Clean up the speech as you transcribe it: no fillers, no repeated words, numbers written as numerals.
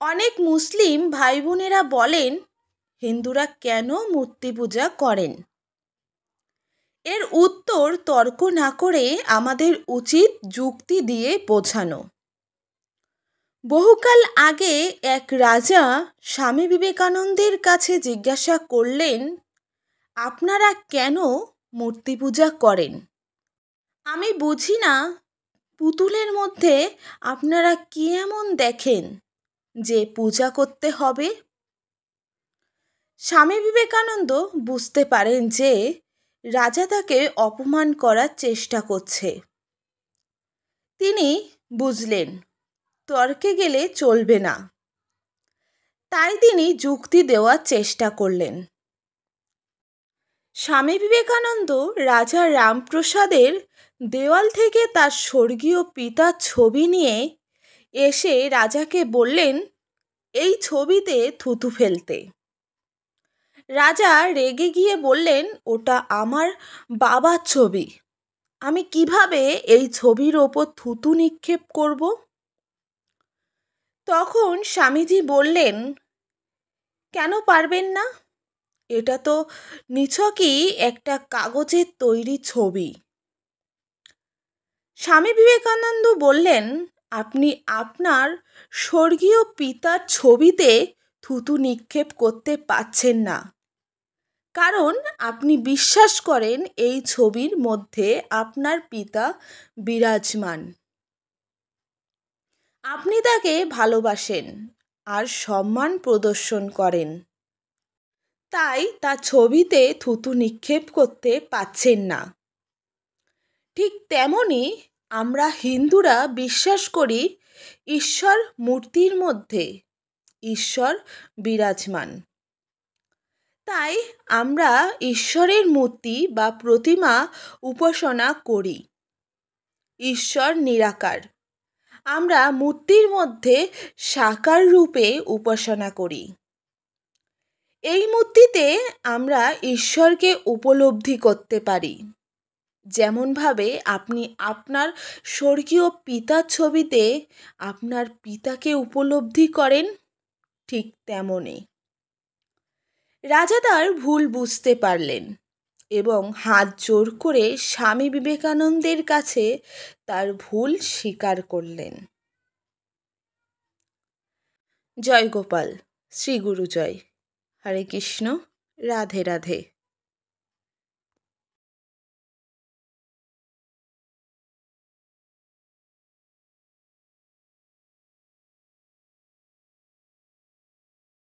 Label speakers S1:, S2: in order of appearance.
S1: অনেক মুসলিম ভাই বোনেরা বলেন হিন্দুরা কেন মূর্তি পূজা করেন। এর উত্তর তর্ক না করে আমাদের উচিত যুক্তি দিয়ে বোঝানো। বহুকাল আগে এক রাজা স্বামী বিবেকানন্দের কাছে জিজ্ঞাসা করলেন, আপনারা কেন মূর্তি পূজা করেন? আমি বুঝি না পুতুলের মধ্যে আপনারা কি এমন দেখেন যে পূজা করতে হবে? স্বামী বিবেকানন্দ বুঝতে পারেন যে রাজা তাকে অপমান করার চেষ্টা করছে। তিনি বুঝলেন তর্কে গেলে চলবে না, তাই তিনি যুক্তি দেওয়ার চেষ্টা করলেন। স্বামী বিবেকানন্দ রাজা রামপ্রসাদের দেওয়াল থেকে তার স্বর্গীয় পিতার ছবি নিয়ে এসে রাজাকে বললেন, এই ছবিতে থুতু ফেলতে। রাজা রেগে গিয়ে বললেন, ওটা আমার বাবার ছবি, আমি কিভাবে এই ছবির ওপর থুতু নিক্ষেপ করব? তখন স্বামীজি বললেন, কেন পারবেন না? এটা তো নিছকই একটা কাগজের তৈরি ছবি। স্বামী বিবেকানন্দ বললেন, আপনি আপনার স্বর্গীয় পিতার ছবিতে থুতু নিক্ষেপ করতে পারছেন না, কারণ আপনি বিশ্বাস করেন এই ছবির মধ্যে আপনার পিতা বিরাজমান। আপনি তাকে ভালোবাসেন আর সম্মান প্রদর্শন করেন, তাই তার ছবিতে থুতু নিক্ষেপ করতে পারছেন না। ঠিক তেমনি আমরা হিন্দুরা বিশ্বাস করি ঈশ্বর মূর্তির মধ্যে ঈশ্বর বিরাজমান। তাই আমরা ঈশ্বরের মূর্তি বা প্রতিমা উপাসনা করি। ঈশ্বর নিরাকার, আমরা মূর্তির মধ্যে সাকার রূপে উপাসনা করি। এই মূর্তিতে আমরা ঈশ্বরকে উপলব্ধি করতে পারি। যেমনভাবে আপনি আপনার স্বর্গীয় পিতার ছবিতে আপনার পিতাকে উপলব্ধি করেন, ঠিক তেমনই রাজা তার ভুল বুঝতে পারলেন এবং হাত জোর করে স্বামী বিবেকানন্দের কাছে তার ভুল স্বীকার করলেন। জয় গোপাল, শ্রী গুরু জয়। হরে কৃষ্ণ, রাধে রাধে।